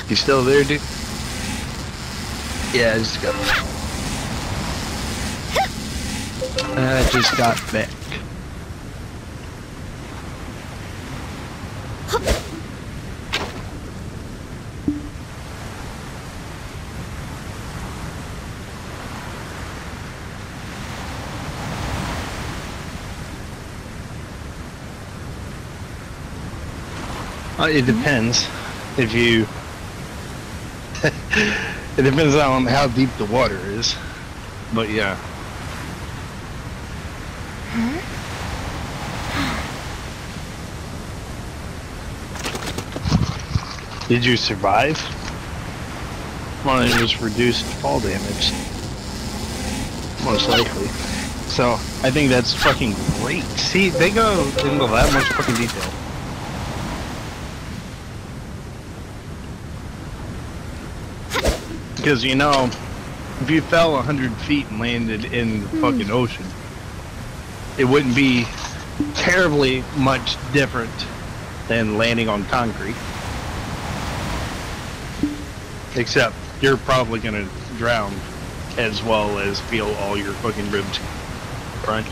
You still there, dude? Yeah, I just got back. It depends. If you... it depends on how deep the water is. But yeah. Did you survive? Well, it was reduced fall damage. Most likely. So, I think that's fucking great. See, they go into that much fucking detail. Because, you know, if you fell 100 feet and landed in the fucking ocean, it wouldn't be terribly much different than landing on concrete. Except, you're probably gonna drown as well as feel all your fucking ribs crunch.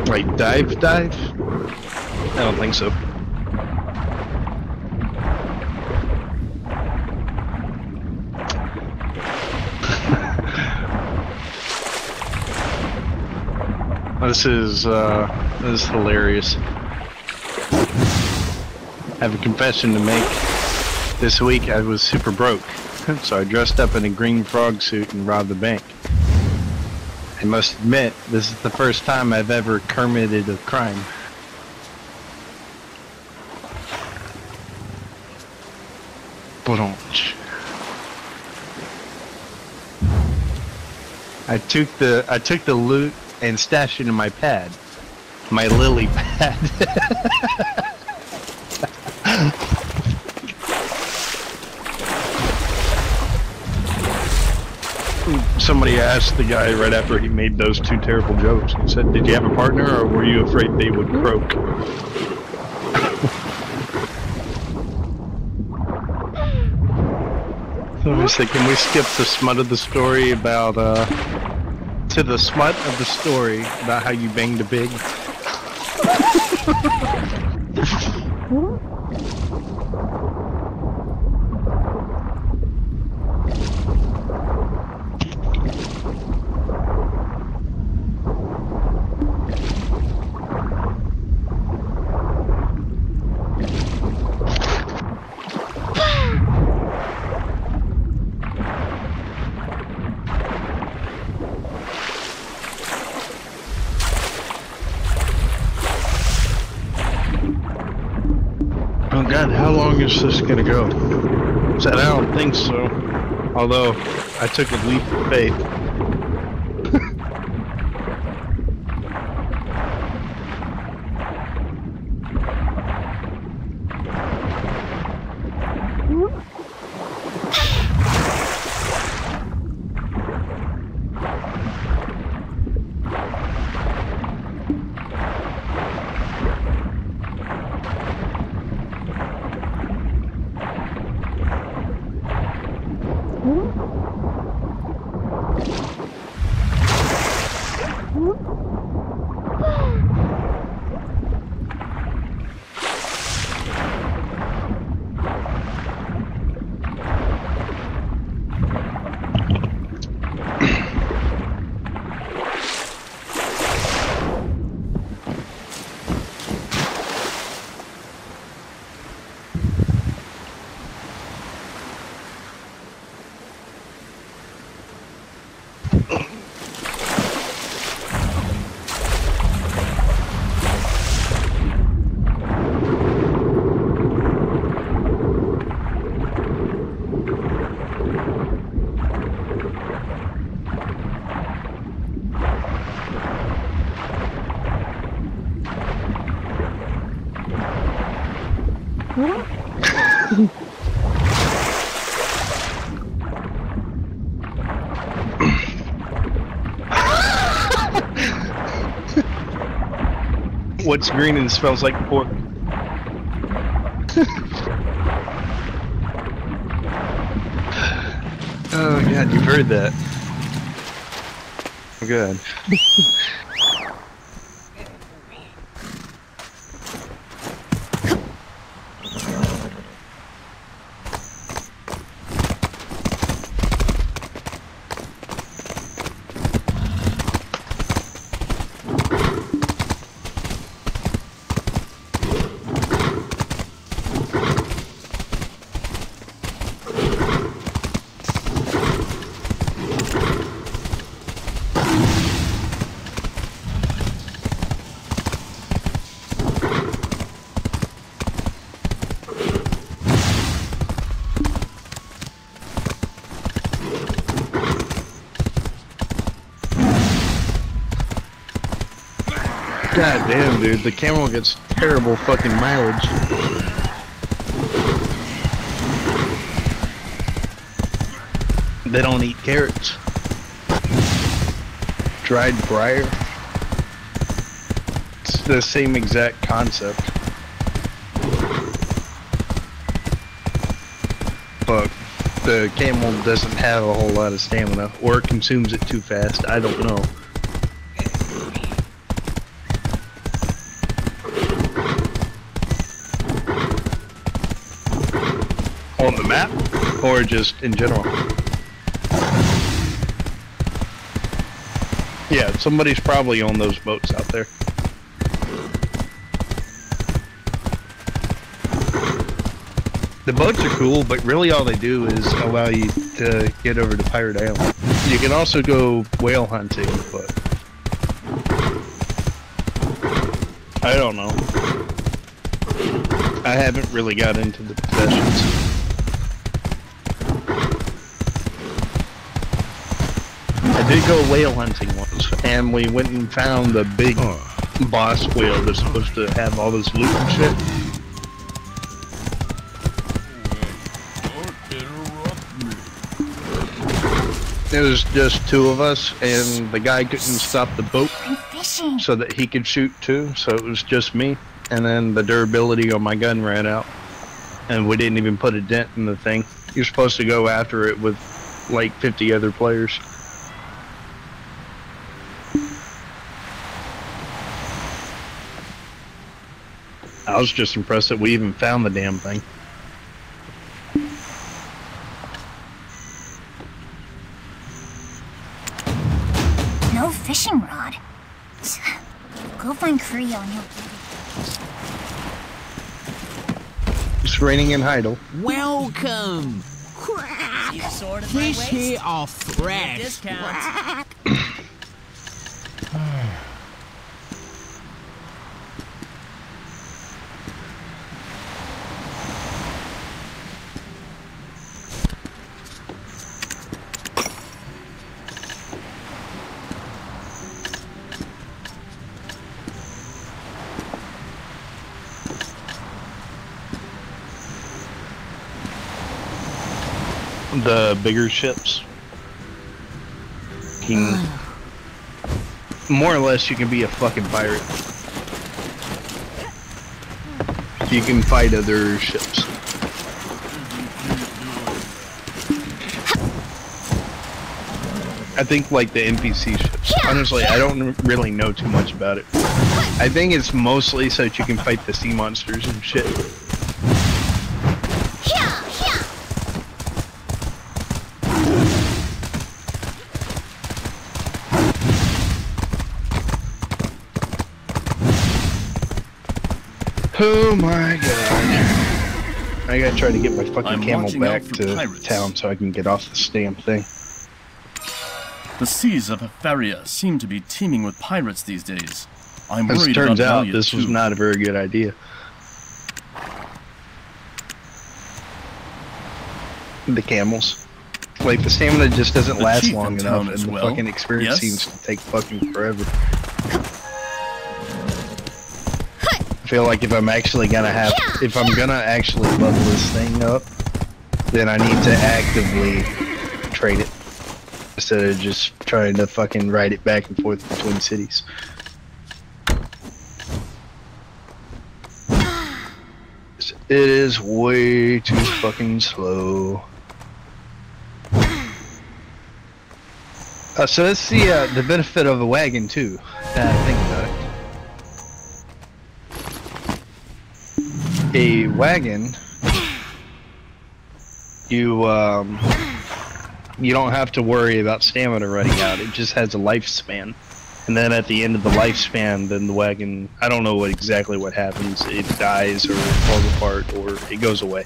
Like dive? I don't think so. This is hilarious. I have a confession to make. This week I was super broke, so I dressed up in a green frog suit and robbed the bank. I must admit, this is the first time I've ever committed a crime. I took the loot and stashed it in my pad. My lily pad. Somebody asked the guy right after he made those two terrible jokes. He said, "Did you have a partner, or were you afraid they would croak?" So I said, "Can we skip the smut of the story about to the smut of the story about how you banged a pig?" Oh god, how long is this gonna go? Said, I don't think so. Although, I took a leap of faith. What's green and smells like pork? Oh god, you've heard that. Good. God damn, dude, the camel gets terrible fucking mileage. They don't eat carrots. Dried briar. It's the same exact concept. But the camel doesn't have a whole lot of stamina, or consumes it too fast, I don't know. On the map, or just in general? Yeah, somebody's probably on those boats out there. The boats are cool, but really all they do is allow you to get over to Pirate Island. You can also go whale hunting, but I don't know. I haven't really got into the possessions. I did go whale hunting once, and we went and found the big boss whale that's supposed to have all this loot and shit. It was just two of us, and the guy couldn't stop the boat so that he could shoot too, so it was just me. And then the durability on my gun ran out, and we didn't even put a dent in the thing. You're supposed to go after it with like 50 other players. I was just impressed that we even found the damn thing. No fishing rod. Go find Creo and he'll give it. It's raining in Heidel. Welcome! Fish here are fresh. Discount. The bigger ships can more or less you can be a fucking pirate. You can fight other ships. I think like the NPC ships. Honestly, I don't really know too much about it. I think it's mostly so that you can fight the sea monsters and shit. Oh my god. I gotta try to get my fucking camel back to town so I can get off this damn thing. The seas of Etheria seem to be teeming with pirates these days. I'm As it worried turns about out, this was not a very good idea. The camels. Like, the stamina just doesn't last long enough, and the fucking experience seems to take fucking forever. I feel like if I'm actually gonna actually level this thing up, then I need to actively trade it instead of just trying to fucking ride it back and forth between cities. It is way too fucking slow. So that's the benefit of a wagon too. Now I think about it. A wagon, you don't have to worry about stamina running out. It just has a lifespan, and then at the end of the lifespan, then the wagon, I don't know exactly what happens. It dies or it falls apart or it goes away.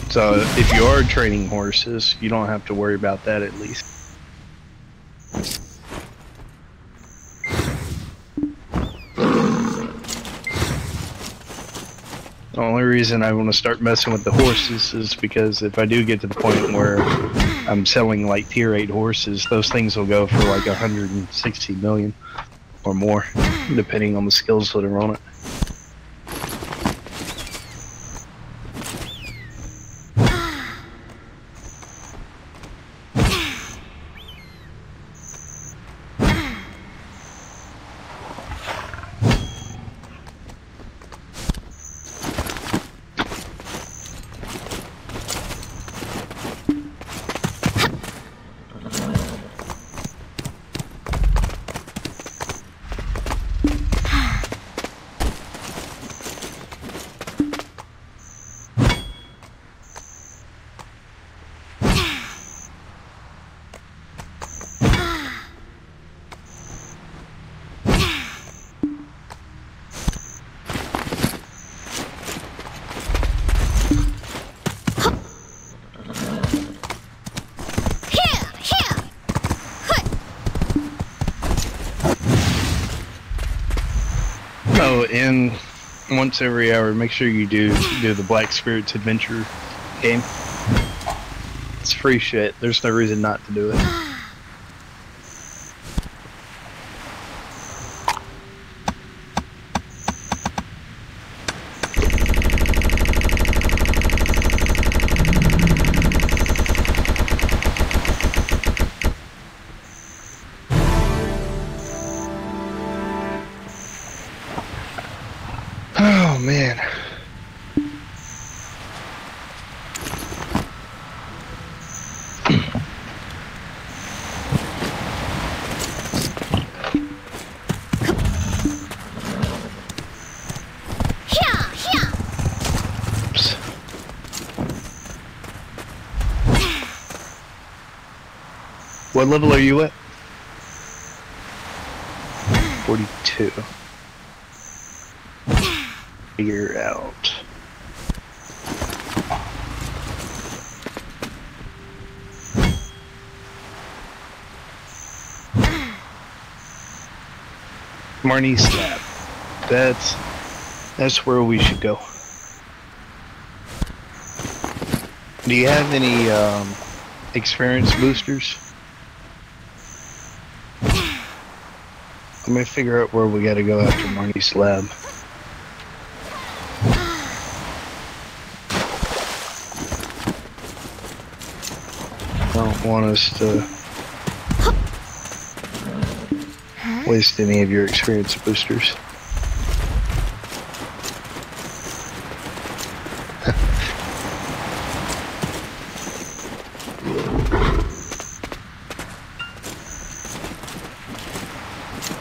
So if you are training horses, you don't have to worry about that at least. The only reason I want to start messing with the horses is because if I do get to the point where I'm selling like tier 8 horses, those things will go for like 160 million or more, depending on the skills that are on it. And once every hour, make sure you do the Black Spirits Adventure game. It's free shit. There's no reason not to do it. Oh man. Oops. What level are you at? 42. Figure out. Marnie Slab. That's where we should go. Do you have any experience boosters? Let me figure out where we gotta go after Marnie's Slab. Don't want us to waste any of your experience boosters.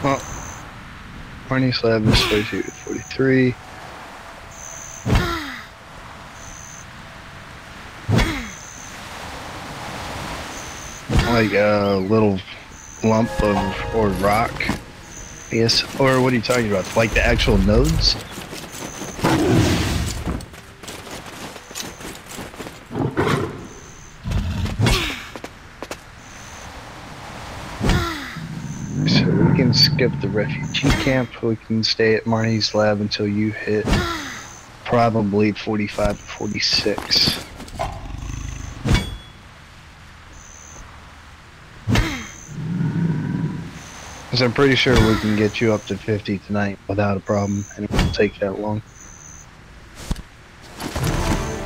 Well, Marnie Slab is 42, 43. Like a little lump of or rock, I guess. Or what are you talking about? Like the actual nodes? So we can skip the refugee camp. We can stay at Marnie's lab until you hit probably 45 to 46. Because I'm pretty sure we can get you up to 50 tonight without a problem, and it won't take that long.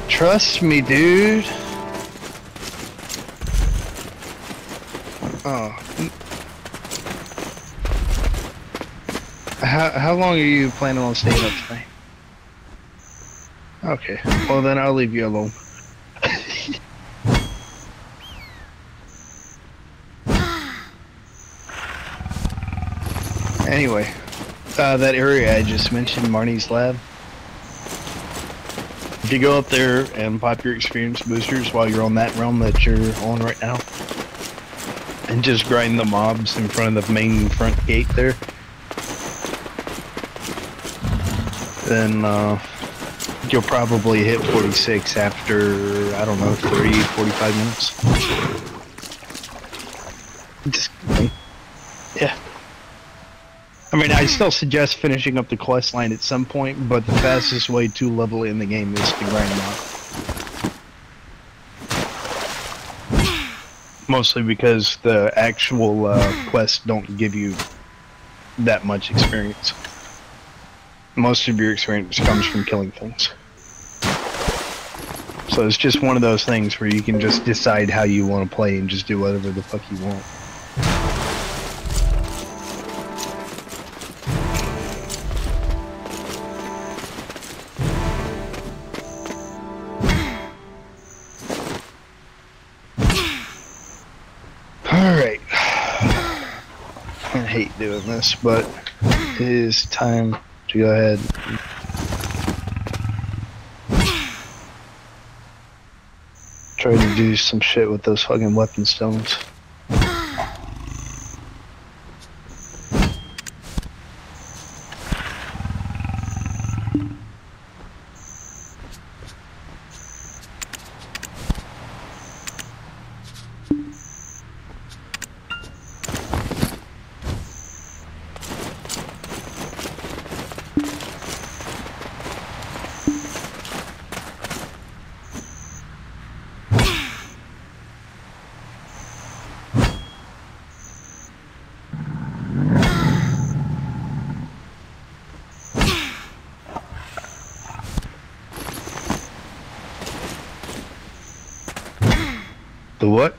Trust me, dude. Oh. How long are you planning on staying up tonight? Okay, well then I'll leave you alone. Anyway, that area I just mentioned, Marnie's lab. If you go up there and pop your experience boosters while you're on that realm that you're on right now, and just grind the mobs in front of the main front gate there, then you'll probably hit 46 after, I don't know, 45 minutes. Just, yeah. I mean, I still suggest finishing up the quest line at some point, but the fastest way to level in the game is to grind them out. Mostly because the actual quests don't give you that much experience. Most of your experience comes from killing things. So it's just one of those things where you can just decide how you want to play and just do whatever the fuck you want. Alright. I hate doing this, but it is time to go ahead and try to do some shit with those fucking weapon stones. The what?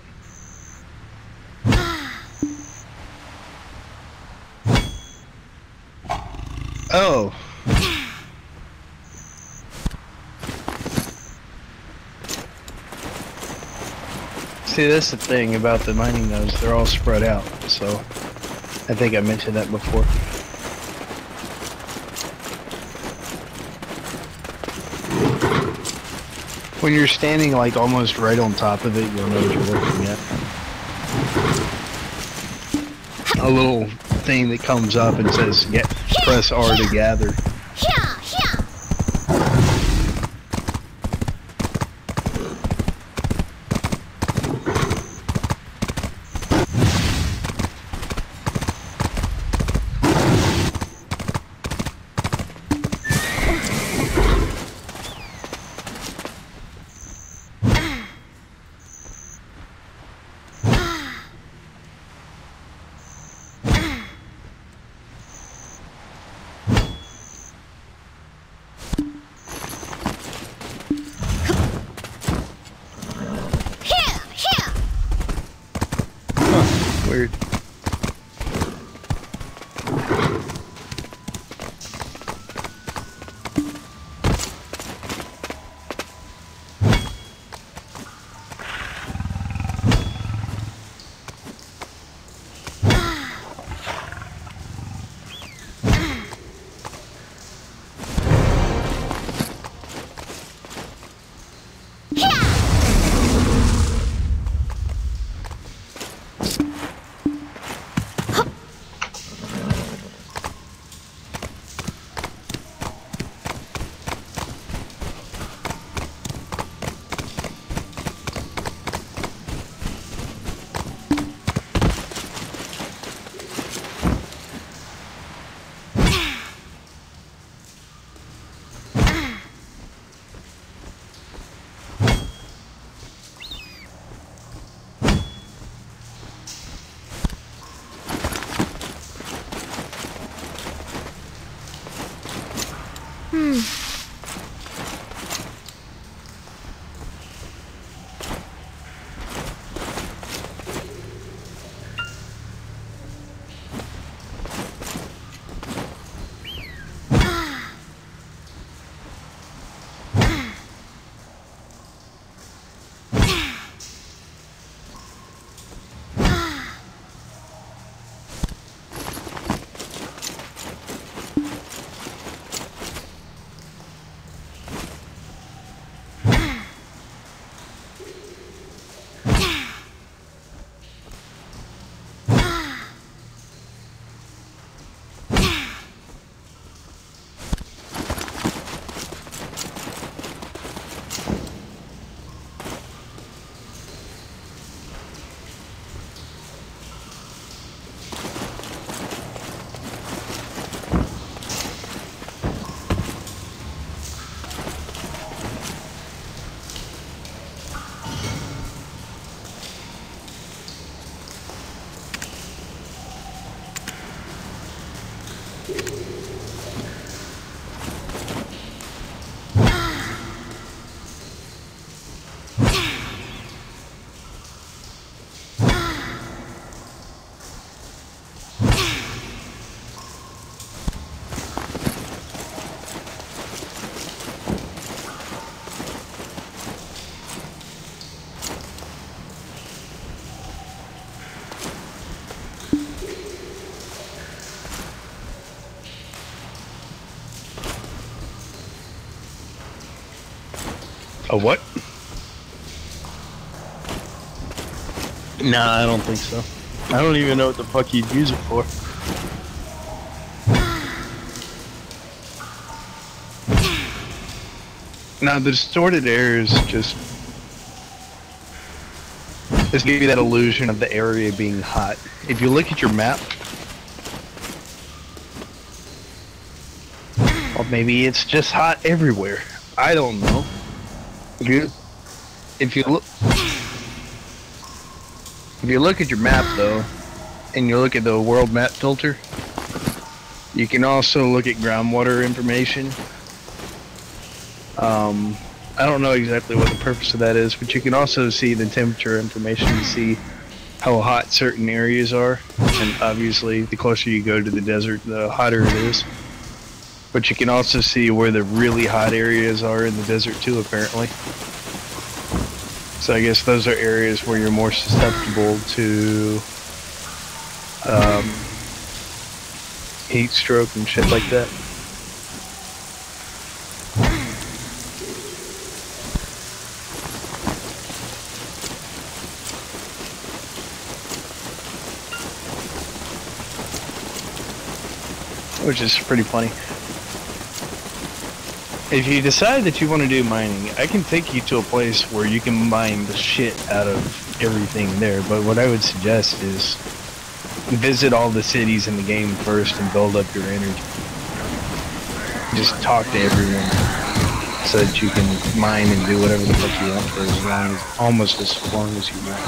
Oh. See, that's the thing about the mining nodes, they're all spread out, so I think I mentioned that before. When you're standing like almost right on top of it, you'll know what you're looking at. A little thing that comes up and says, press R to gather. Weird. A what? Nah, I don't think so. I don't even know what the fuck you'd use it for. Now, the distorted air is just give you that illusion of the area being hot. If you look at your map, or maybe it's just hot everywhere. I don't know. If you look at your map though, and you look at the world map filter, you can also look at groundwater information. I don't know exactly what the purpose of that is, but you can also see the temperature information to see how hot certain areas are. And obviously, the closer you go to the desert, the hotter it is. But you can also see where the really hot areas are in the desert too, apparently. So I guess those are areas where you're more susceptible to heat stroke and shit like that. Which is pretty funny. If you decide that you want to do mining, I can take you to a place where you can mine the shit out of everything there, but what I would suggest is visit all the cities in the game first and build up your energy. Just talk to everyone so that you can mine and do whatever the fuck you want for almost as long as you want.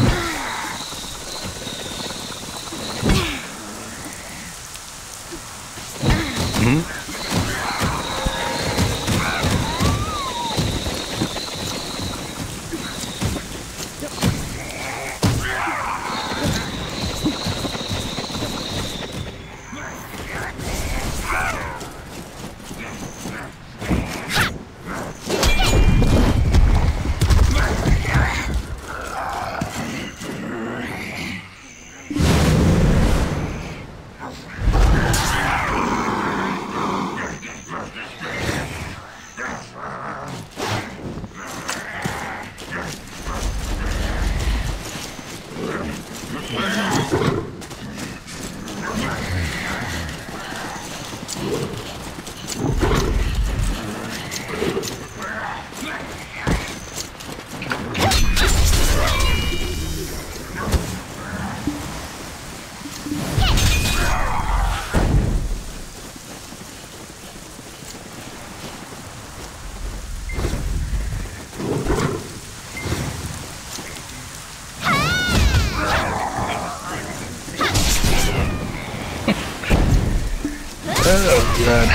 Oh god.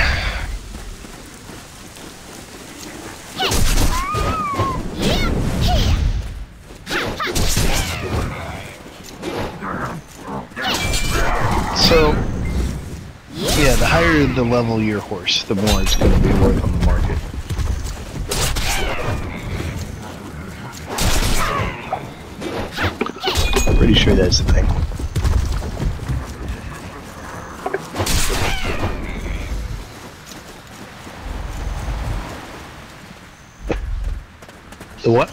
So, yeah, the higher the level your horse, the more it's going to be worth on the market. Pretty sure that's the thing. The what?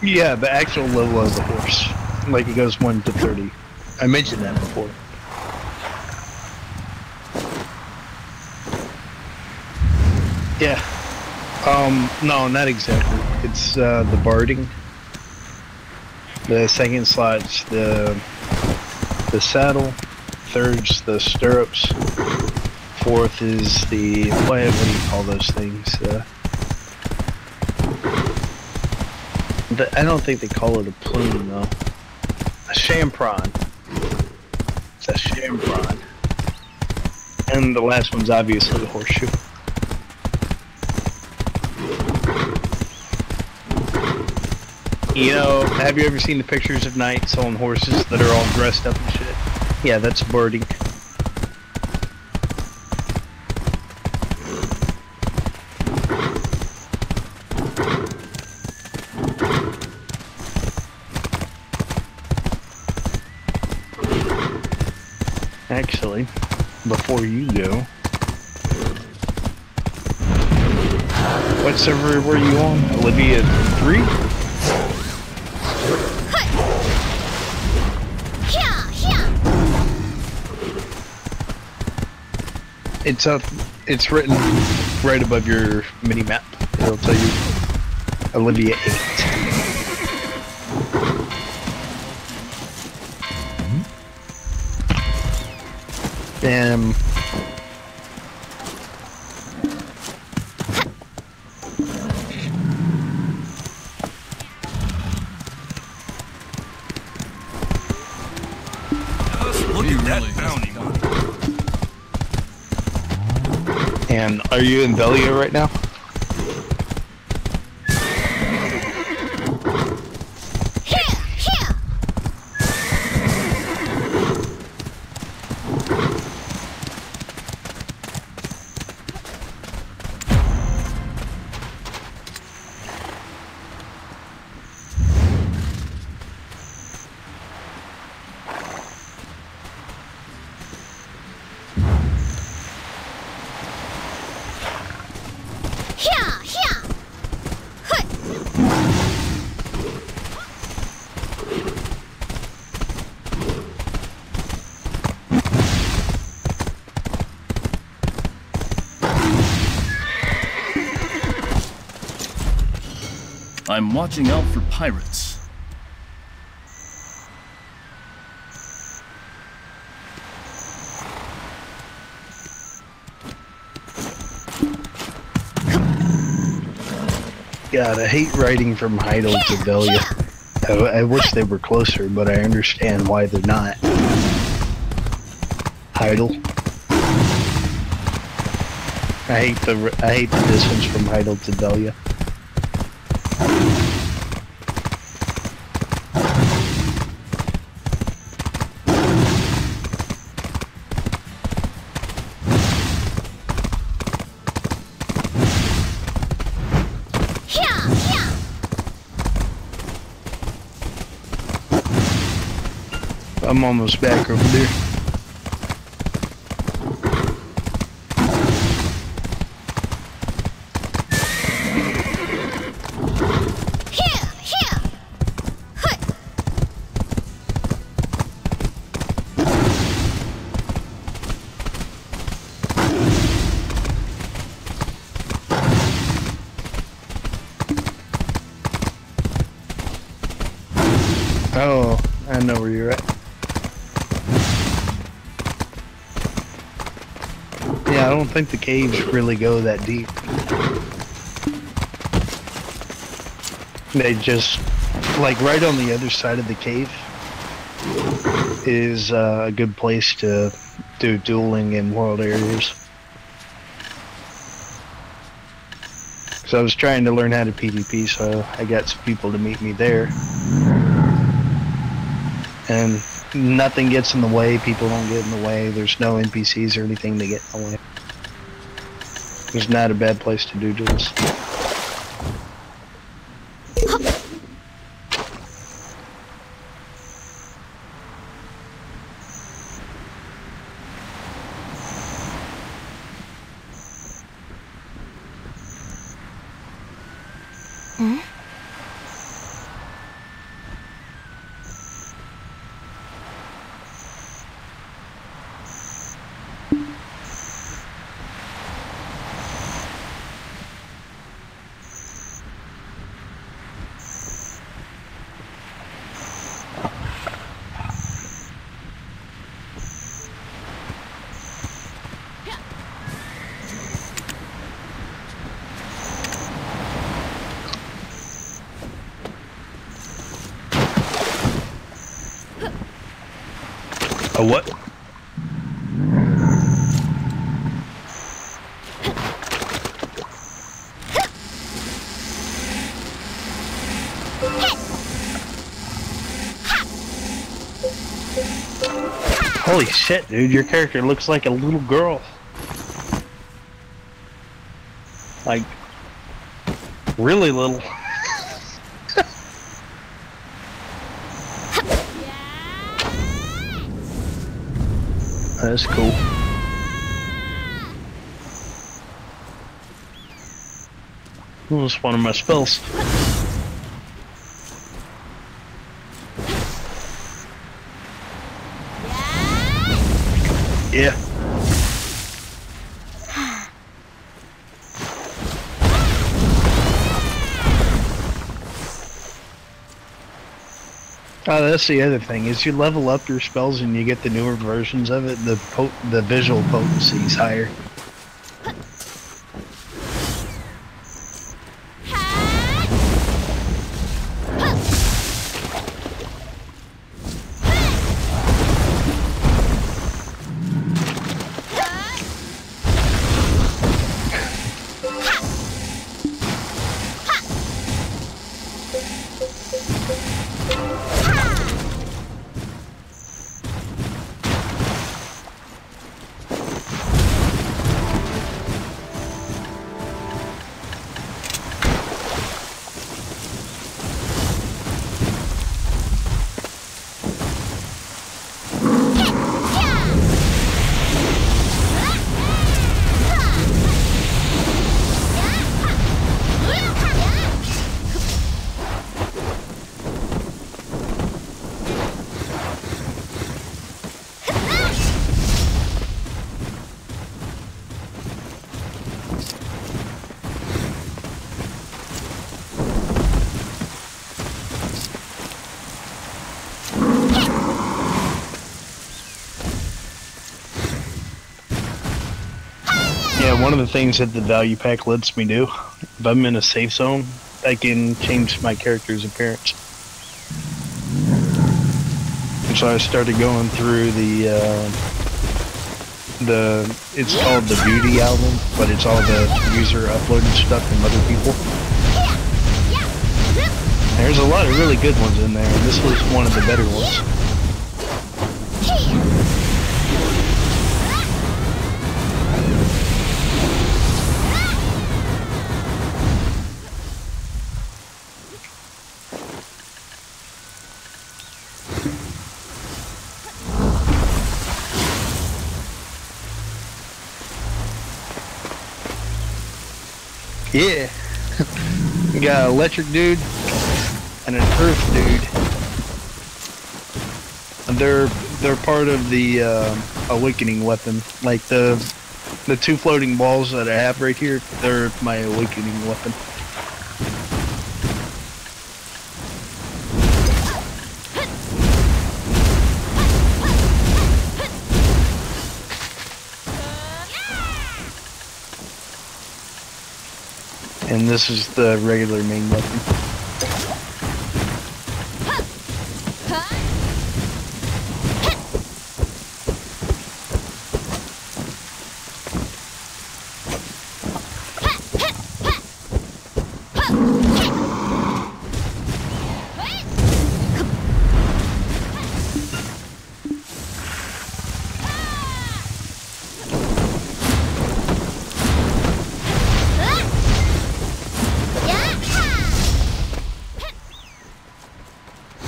Yeah, the actual level of the horse. Like it goes 1 to 30. I mentioned that before. Yeah. No, not exactly. It's the barding. The second slot's the saddle. Third's the stirrups. Fourth is the what do you call those things? I don't think they call it a plume though. A champron. It's a champron. And the last one's obviously the horseshoe. You know, have you ever seen the pictures of knights on horses that are all dressed up and shit? Yeah, that's birding. Actually, before you go, what server were you on? Olivia 3? It's up. It's written right above your mini map. It'll tell you Olivia 8. Damn. Look at that bounty money. And are you in Velia right now? I'm watching out for pirates. God, I hate riding from Heidel to Velia. I wish they were closer, but I understand why they're not. Heidel. I hate the distance from Heidel to Velia. I'm almost back over there. Oh, I know where you're at. Yeah, I don't think the caves really go that deep. They just, like right on the other side of the cave is a good place to do dueling in world areas. So I was trying to learn how to PvP, so I got some people to meet me there. And nothing gets in the way, people don't get in the way, there's no NPCs or anything that get in the way. It's not a bad place to do duels. A what? Holy shit, dude, your character looks like a little girl. Like, really little. That's cool. That was one of my spells. Yeah. Oh, that's the other thing, is you level up your spells and you get the newer versions of it, the visual potency is higher. Yeah, one of the things that the value pack lets me do, if I'm in a safe zone, I can change my character's appearance. And so I started going through it's called the Beauty album, but it's all the user uploaded stuff from other people. There's a lot of really good ones in there, and this was one of the better ones. Yeah. You got an electric dude and an earth dude. And they're part of the awakening weapon. Like the two floating balls that I have right here, they're my awakening weapon. And this is the regular main weapon.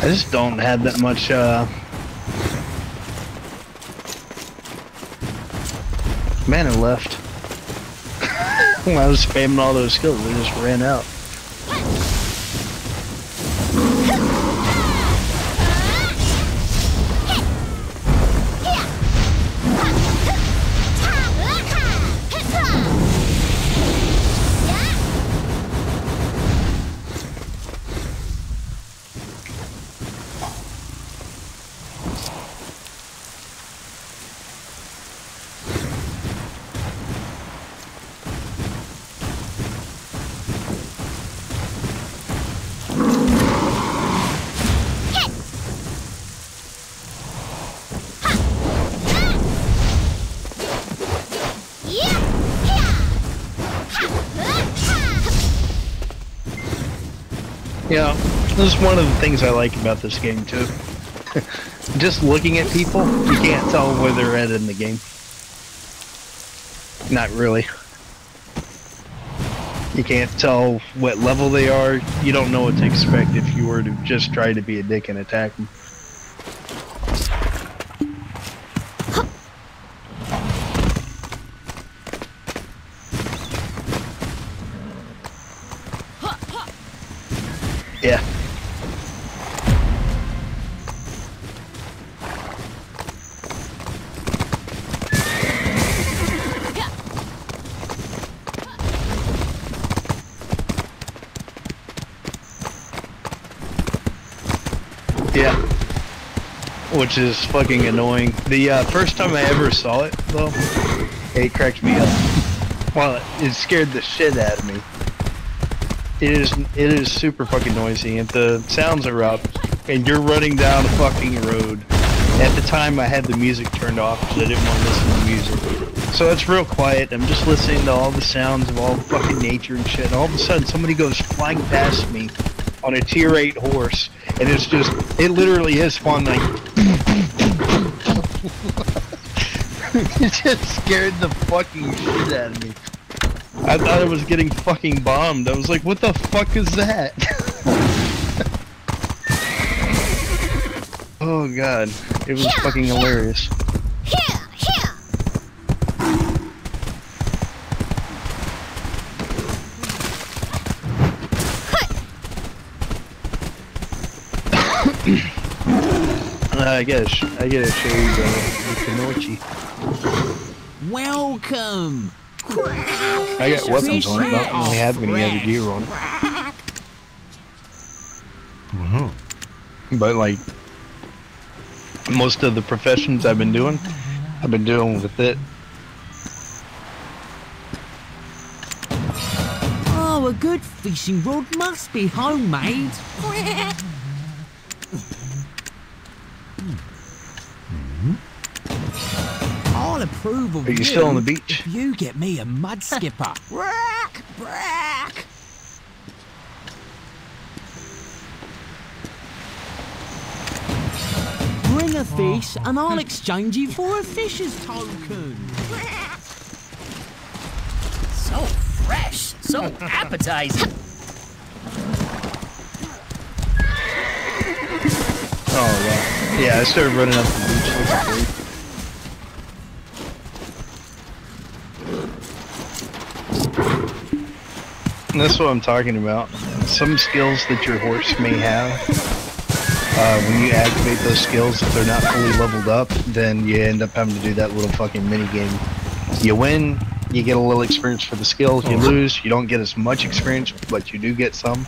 I just don't have that much, mana left. When I was spamming all those skills, they just ran out. Yeah, this is one of the things I like about this game too. Just looking at people, you can't tell where they're at in the game. Not really. You can't tell what level they are. You don't know what to expect if you were to just try to be a dick and attack them. Yeah. Yeah. Which is fucking annoying. The first time I ever saw it, though, it cracked me up. Well, it scared the shit out of me. It is super fucking noisy, and the sounds are up, and you're running down a fucking road. At the time, I had the music turned off because I didn't want to listen to music. So it's real quiet. I'm just listening to all the sounds of all the fucking nature and shit. And all of a sudden, somebody goes flying past me on a tier 8 horse, and it's just, it literally is fun, like, it just scared the fucking shit out of me. I thought I was getting fucking bombed. I was like, what the fuck is that? Oh god, it was fucking hilarious. I gotta show you the Kanochi. Welcome. I got weapons on it, but I don't really have any other gear on it. But like, most of the professions I've been doing with it. Oh, a good fishing rod must be homemade. I'll approve of Are you still on the beach? If you get me a mud skipper. Brack, brack. Bring a fish and I'll exchange you for a fisher's token. So fresh, so appetizing. Oh wow. Yeah, I started running up the beach looking for you. And that's what I'm talking about. Some skills that your horse may have, when you activate those skills, if they're not fully leveled up, then you end up having to do that little fucking mini game. You win, you get a little experience for the skills. You lose, you don't get as much experience, but you do get some.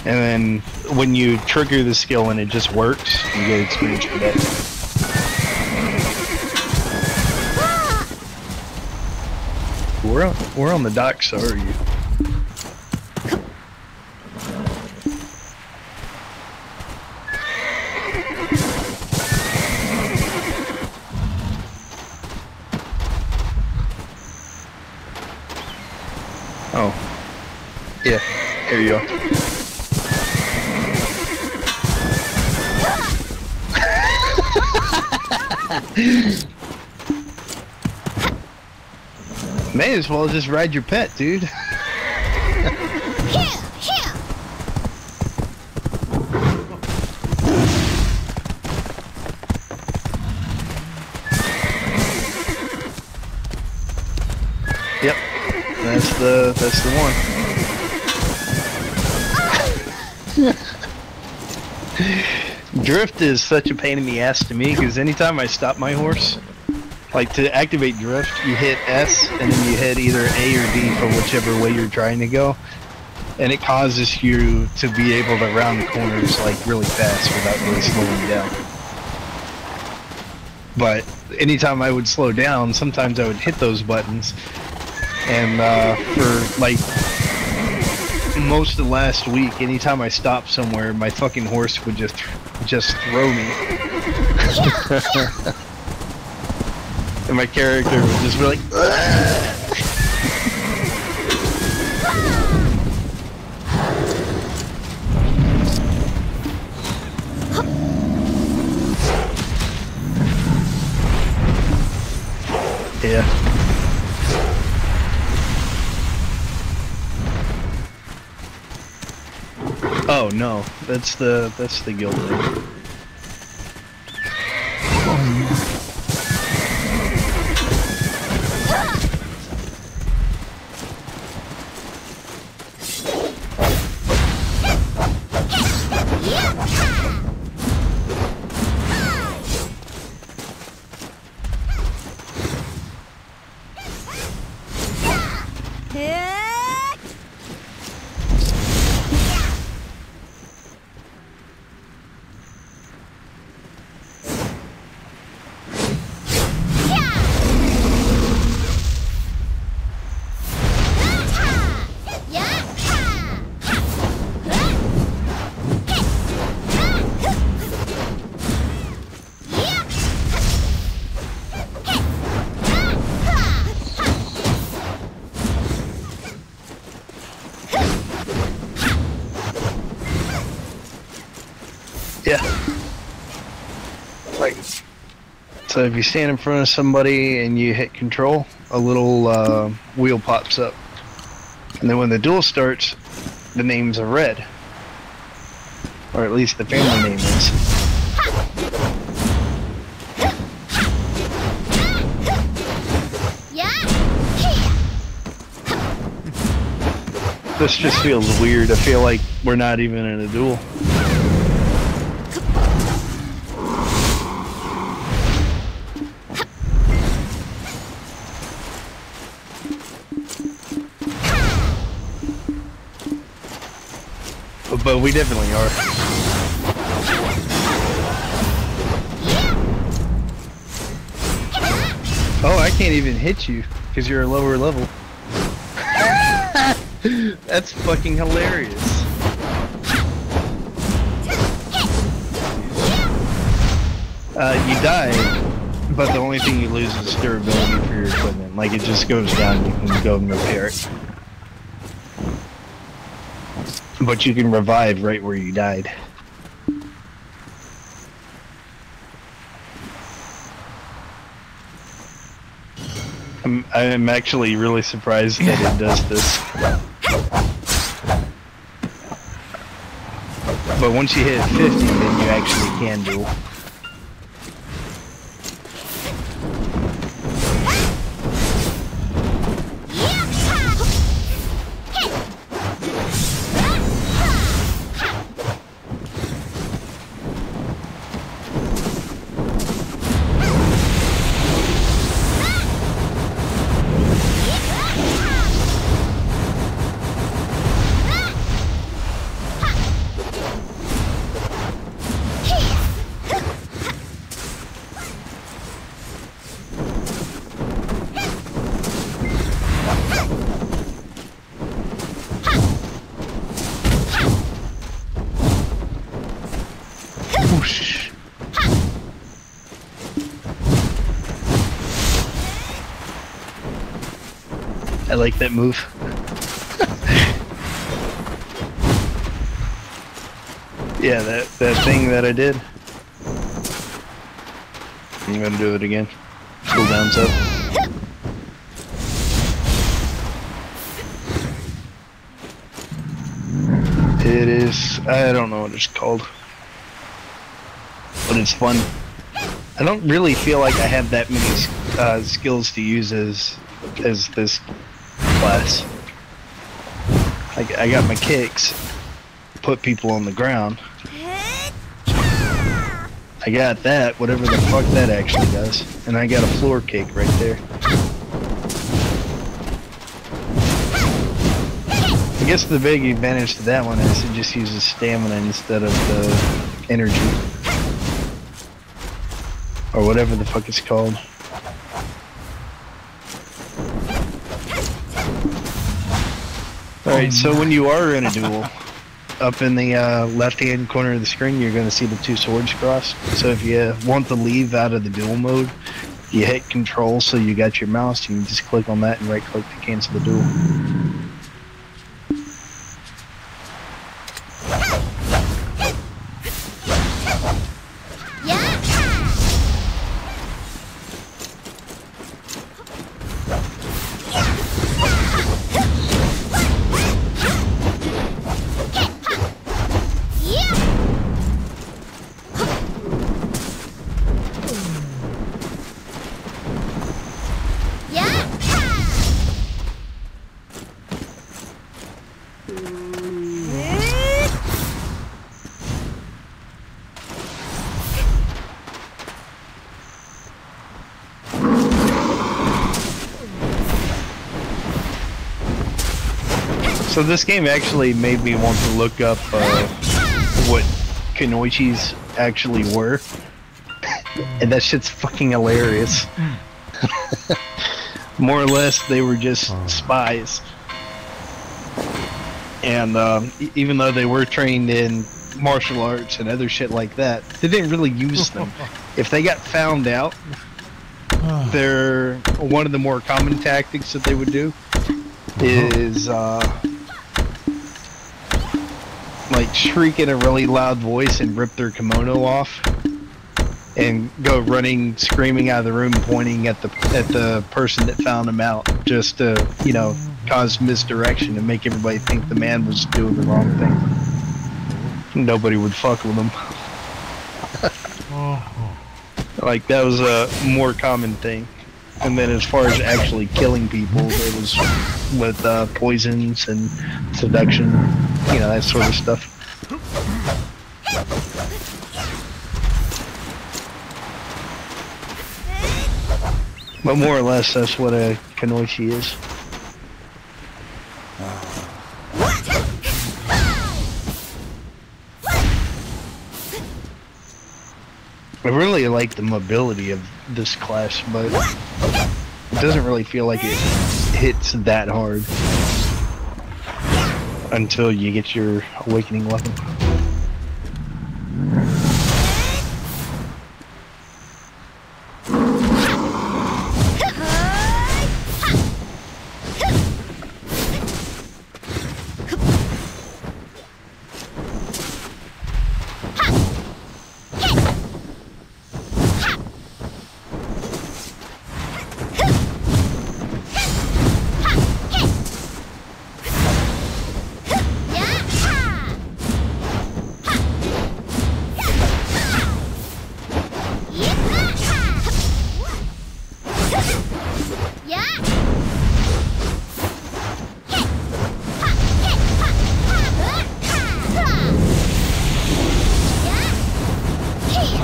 And then when you trigger the skill and it just works, you get experience for that. We're on the dock, so are you? Oh. Yeah, here you go. May as well just ride your pet, dude. Yep, that's the one. Drift is such a pain in the ass to me because anytime I stop my horse, like to activate drift, you hit S and then you hit either A or D for whichever way you're trying to go, and it causes you to be able to round corners like really fast without really slowing down. But anytime I would slow down, sometimes I would hit those buttons, and for like most of last week, anytime I stopped somewhere, my fucking horse would just throw me. And my character would just be like, "Ugh!" Yeah. Oh no, that's the guild thing. Yeah. Right. So if you stand in front of somebody and you hit control, a little wheel pops up. And then when the duel starts, the names are red. Or at least the family name is. This just feels weird. I feel like we're not even in a duel. But we definitely are. Oh, I can't even hit you because you're a lower level. That's fucking hilarious. You die, but the only thing you lose is durability for your equipment. Like, it just goes down, you can go and repair it. But you can revive right where you died. I'm actually really surprised that it does this. But once you hit 50, then you actually can duel. I like that move. Yeah, that thing that I did. I'm gonna do it again. Cooldown's up. It is, I don't know what it's called. But it's fun. I don't really feel like I have that many skills to use as this class. I got my kicks, put people on the ground. I got that, whatever the fuck that actually does. And I got a floor kick right there. I guess the big advantage to that one is it just uses stamina instead of the energy. Or whatever the fuck it's called. Alright, so when you are in a duel, up in the left-hand corner of the screen, you're going to see the two swords crossed. So if you want to leave out of the duel mode, you hit control, so you got your mouse, you can just click on that and right-click to cancel the duel. So this game actually made me want to look up what Kunoichis actually were. And that shit's fucking hilarious. More or less, they were just spies. And even though they were trained in martial arts and other shit like that, they didn't really use them. If they got found out, they're one of the more common tactics that they would do is like shriek in a really loud voice and rip their kimono off and go running, screaming out of the room, pointing at the person that found them out, just to, you know, cause misdirection and make everybody think the man was doing the wrong thing. Nobody would fuck with them. Like, that was a more common thing. And then as far as actually killing people, it was with poisons and seduction, you know, that sort of stuff. But more or less, that's what a Kunoichi is. I really like the mobility of this class, but it doesn't really feel like it hits that hard until you get your awakening weapon.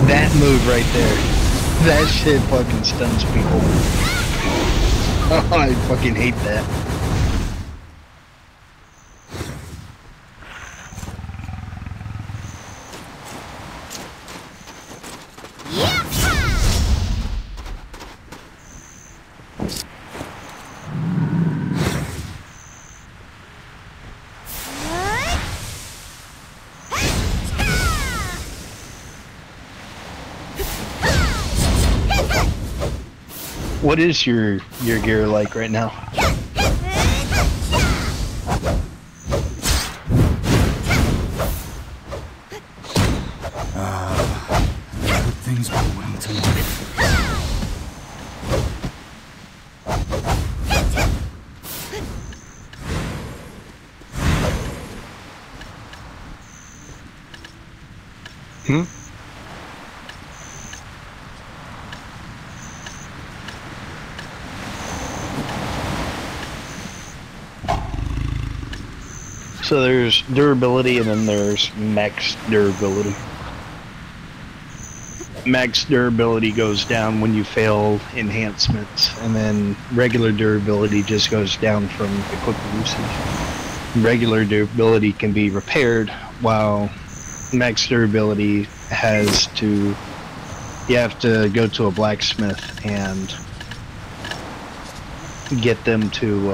That move right there, that shit fucking stuns people. Oh, I fucking hate that. What is your gear like right now? Good things go well tonight. Hmm? So there's durability and then there's max durability. Max durability goes down when you fail enhancements, and then regular durability just goes down from equipment usage. Regular durability can be repaired, while max durability you have to go to a blacksmith and get them to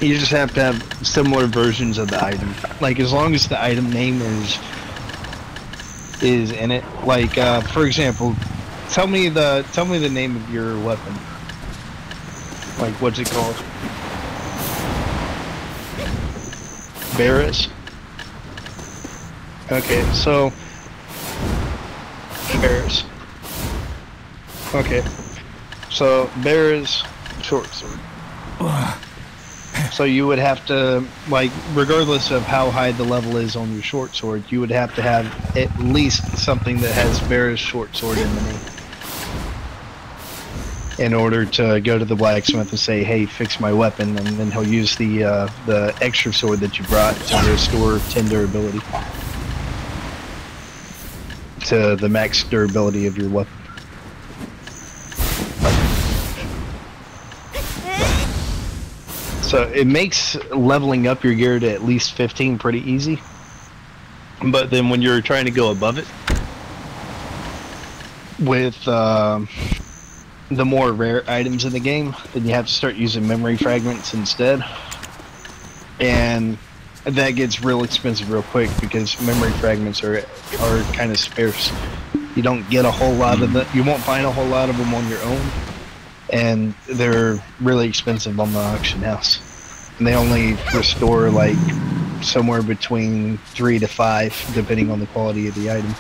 you just have to have similar versions of the item. Like, as long as the item name is in it. Like, for example, tell me the name of your weapon. Like, what's it called? Barris? Okay, so Barris. Okay. So Barris short sword. So you would have to, like, regardless of how high the level is on your short sword, you would have to have at least something that has Barris short sword in the name, in order to go to the blacksmith and say, hey, fix my weapon, and then he'll use the extra sword that you brought to restore 10 durability to the max durability of your weapon. So it makes leveling up your gear to at least 15 pretty easy. But then when you're trying to go above it, with the more rare items in the game, then you have to start using memory fragments instead. And that gets real expensive real quick because memory fragments are kind of scarce. You don't get a whole lot of them. You won't find a whole lot of them on your own. And they're really expensive on the auction house. And they only restore like somewhere between 3 to 5 depending on the quality of the item.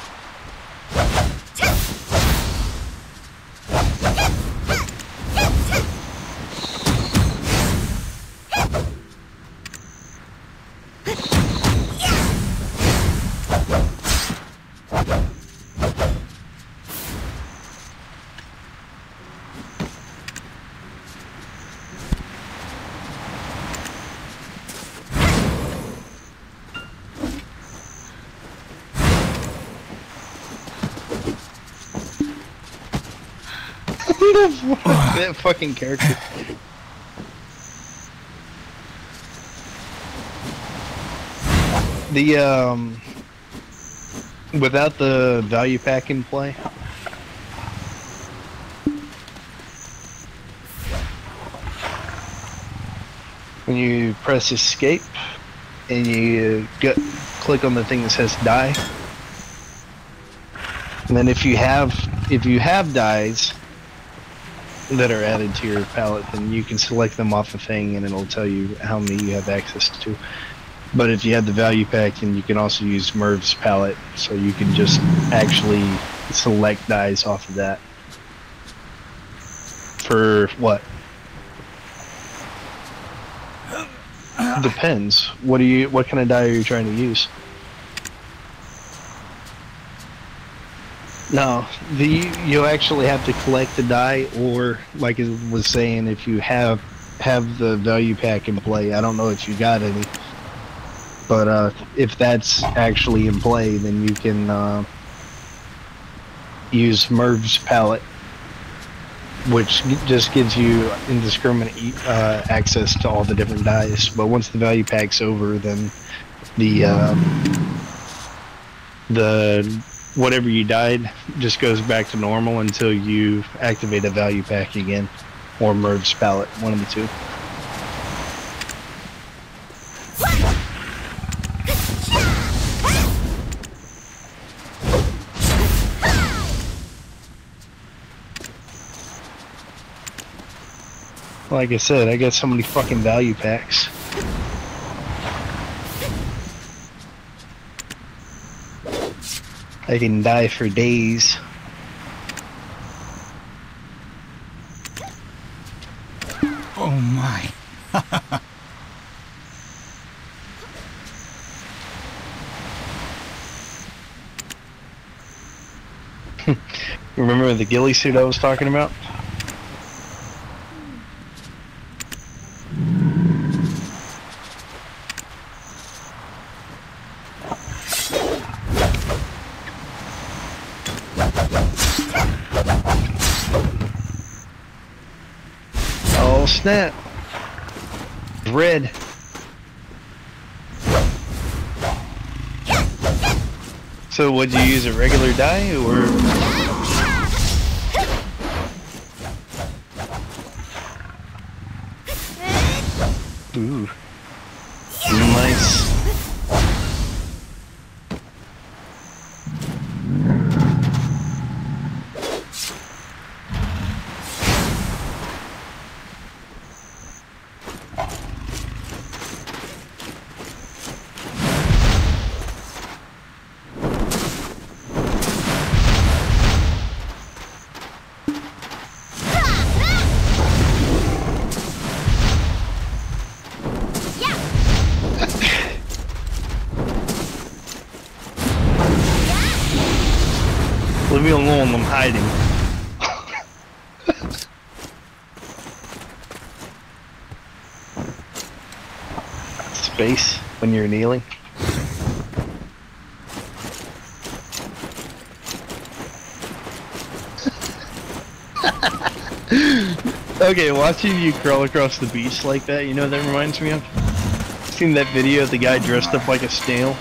That fucking character. The without the value pack in play, when you press escape and you click on the thing that says die, and then if you have dies that are added to your palette, then you can select them off the thing and it'll tell you how many you have access to. But if you have the value pack, then you can also use Merv's palette, so you can just actually select dies off of that. For what? Depends. What kind of die are you trying to use? No, you actually have to collect the die, or like it was saying, if you have the value pack in play. I don't know if you got any, but if that's actually in play, then you can use Merv's palette, which just gives you indiscriminate access to all the different dies. But once the value pack's over, then the whatever you died just goes back to normal until you activate a value pack again, or Merv's palette, one of the two. Like I said, I got so many fucking value packs. I can die for days. Oh my. Remember the ghillie suit I was talking about? Oh snap! Red. So would you use a regular die or? Ooh. Nice. Leave me alone, I'm hiding. Space when you're kneeling. Okay, watching you crawl across the beach like that, you know what that reminds me of? Seen that video of the guy dressed up like a snail,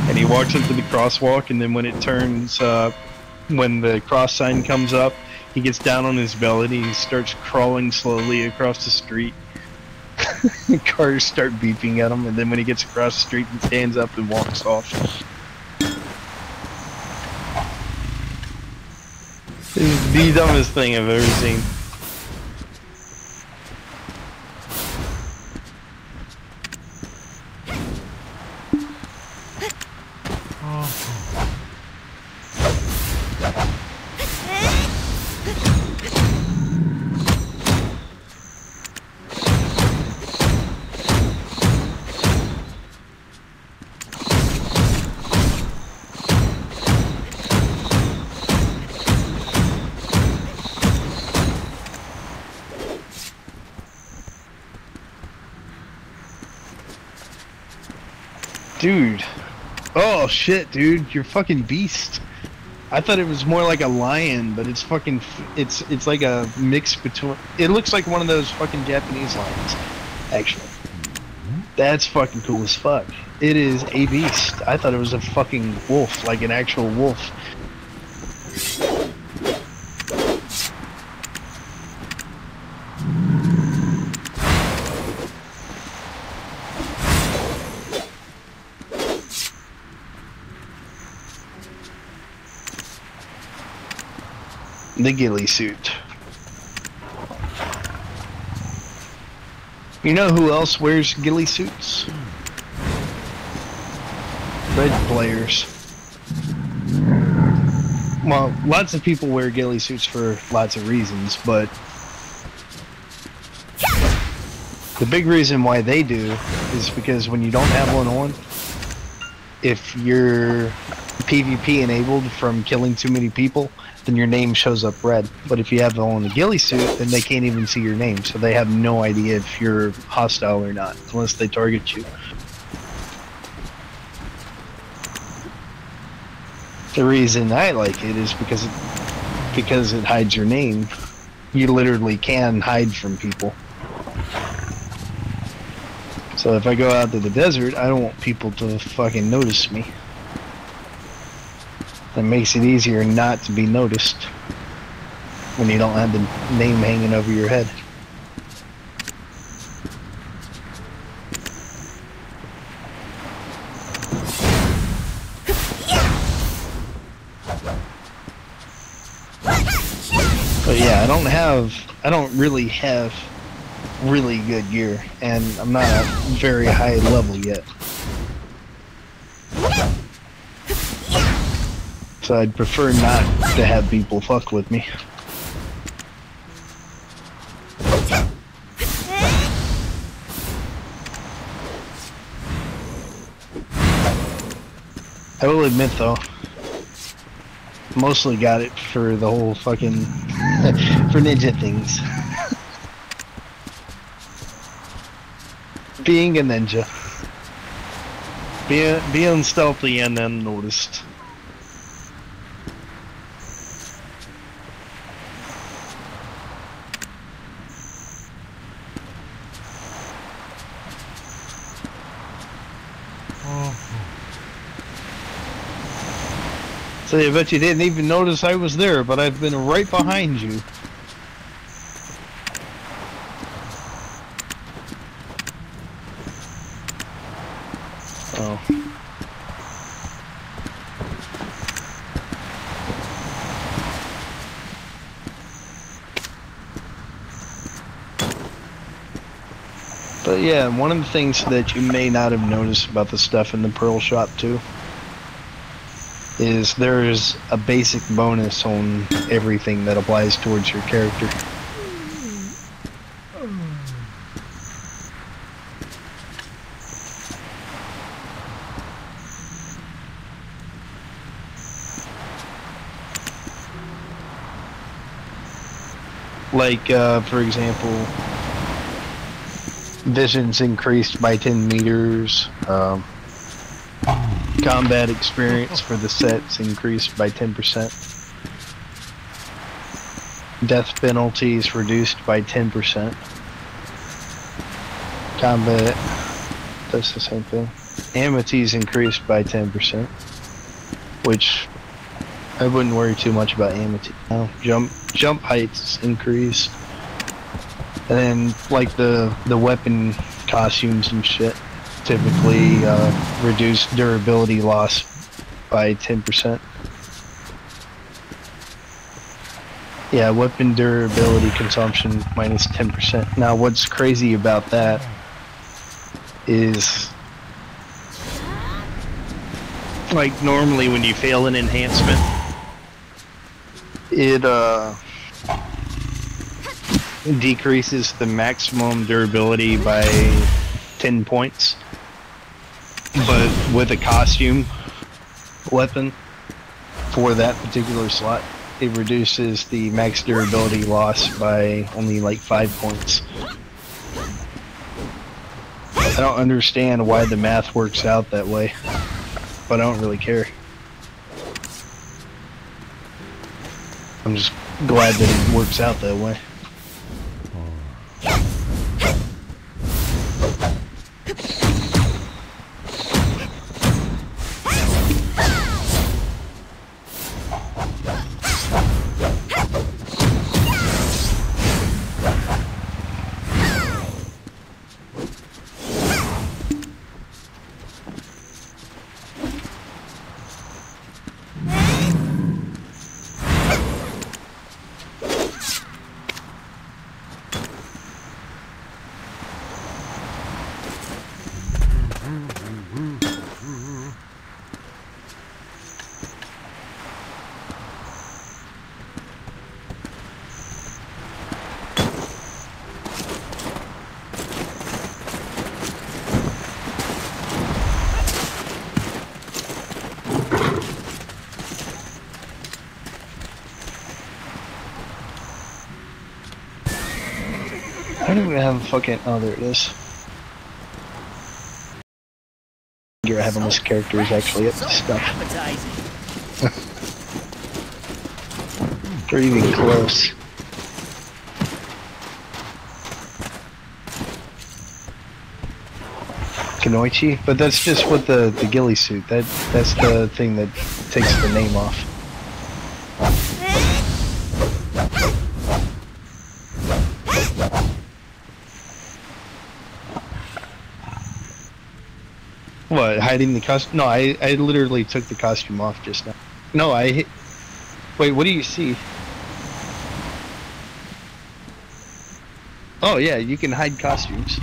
and he walks into the crosswalk, and then when it turns, when the cross sign comes up, he gets down on his belly and he starts crawling slowly across the street. Cars start beeping at him, and then when he gets across the street, he stands up and walks off. This is the dumbest thing I've ever seen. Dude. Oh shit, dude. You're fucking beast. I thought it was more like a lion, but it's fucking... It's like a mix between... It looks like one of those fucking Japanese lions, actually. That's fucking cool as fuck. It is a beast. I thought it was a fucking wolf, like an actual wolf. The ghillie suit. You know who else wears ghillie suits? Red players. Well, lots of people wear ghillie suits for lots of reasons, but the big reason why they do is because when you don't have one on, if you're PvP enabled from killing too many people, then your name shows up red. But if you have on a ghillie suit, then they can't even see your name, so they have no idea if you're hostile or not, unless they target you. The reason I like it is because it hides your name. You literally can hide from people. So if I go out to the desert, I don't want people to fucking notice me. That makes it easier not to be noticed when you don't have the name hanging over your head. But yeah, I don't really have really good gear, and I'm not at very high level yet. So I'd prefer not to have people fuck with me. I will admit though, mostly got it for the whole fucking for ninja things. Being a ninja. Being stealthy and unnoticed. So I bet you didn't even notice I was there, but I've been right behind you. Oh. But yeah, one of the things that you may not have noticed about the stuff in the Pearl Shop too is there's a basic bonus on everything that applies towards your character. Like, for example, vision's increased by 10 meters, combat experience for the sets increased by 10%. Death penalties reduced by 10%. Combat, that's the same thing. Amities increased by 10%, which I wouldn't worry too much about amity. No, jump heights increase, and then like the weapon costumes and shit typically reduce durability loss by 10%. Yeah, weapon durability consumption minus 10%. Now, what's crazy about that is, like, normally when you fail an enhancement, it decreases the maximum durability by 10 points. But with a costume weapon for that particular slot, it reduces the max durability loss by only like 5 points. I don't understand why the math works out that way, but I don't really care. I'm just glad that it works out that way. I don't even have a fucking... Oh, there it is. You're having this character is actually at the stuff. They're even close. Kanoichi? But that's just with the ghillie suit. That's the thing that takes the name off. What, hiding the costume? No, I literally took the costume off just now. No, wait, what do you see? Oh yeah, you can hide costumes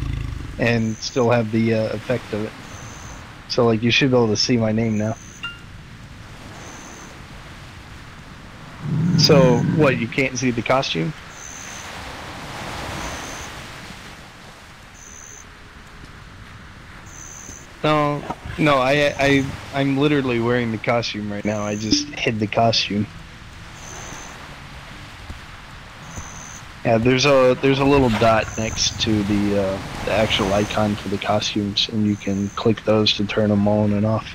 and still have the effect of it. So like, you should be able to see my name now. So, what, you can't see the costume? No, I'm literally wearing the costume right now. I just hid the costume. Yeah, there's a little dot next to the actual icon for the costumes, and you can click those to turn them on and off.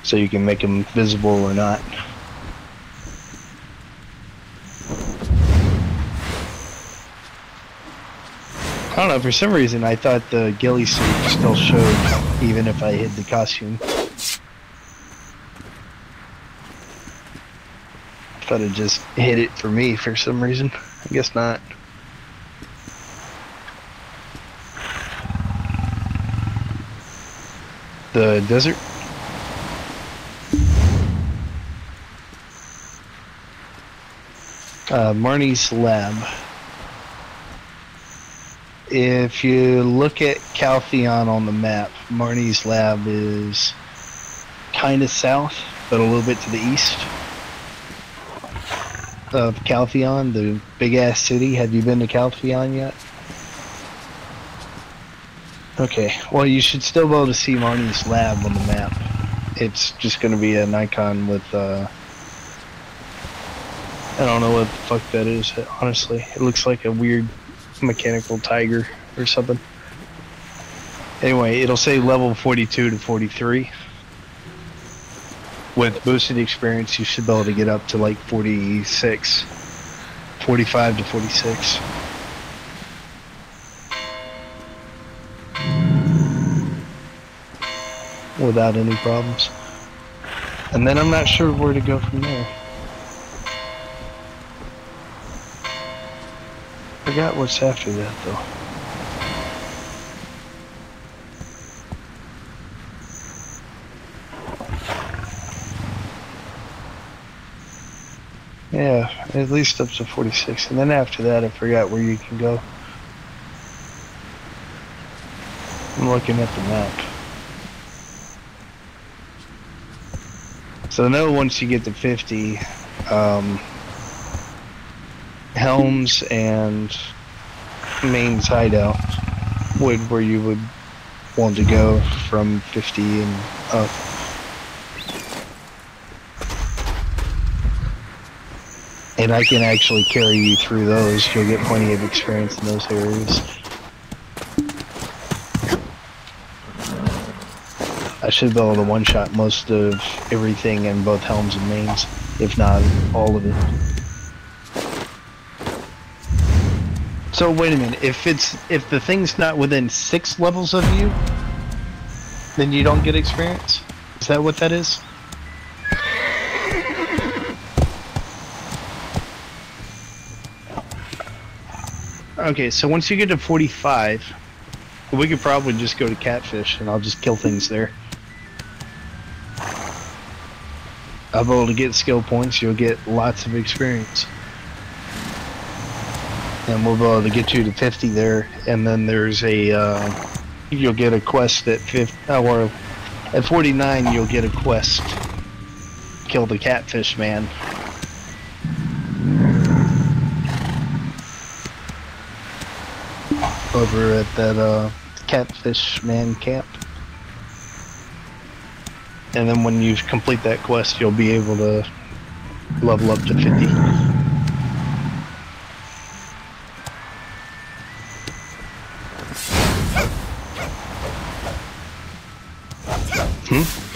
So you can make them visible or not. I don't know, for some reason I thought the ghillie suit still showed even if I hid the costume. I thought it just hid it for me for some reason. I guess not. The desert? Marnie's lab. If you look at Caltheon on the map, Marnie's lab is kind of south, but a little bit to the east of Caltheon, the big-ass city. Have you been to Caltheon yet? Okay, well, you should still be able to see Marnie's lab on the map. It's just going to be an icon with, I don't know what the fuck that is, honestly. It looks like a weird mechanical tiger or something. Anyway, it'll say level 42 to 43. With boosted experience, you should be able to get up to like 46. 45 to 46. Without any problems. And then I'm not sure where to go from there. Forgot what's after that though. Yeah, at least up to 46. And then after that I forgot where you can go. I'm looking at the map. So I know once you get to 50, Helms and Maine's hideout where you would want to go from 50 and up. And I can actually carry you through those. You'll get plenty of experience in those areas. I should be able to one-shot most of everything in both Helms and Mains, if not all of it. So wait a minute, if the thing's not within 6 levels of you, then you don't get experience? Is that what that is? Okay, so once you get to 45, we could probably just go to Catfish and I'll just kill things there. I'll be able to get skill points, you'll get lots of experience. And we'll be able to get you to 50 there, and then there's a, you'll get a quest at 50, or at 49 you'll get a quest. Kill the Catfish Man. Over at that, Catfish Man camp. And then when you complete that quest, you'll be able to level up to 50. Hmm?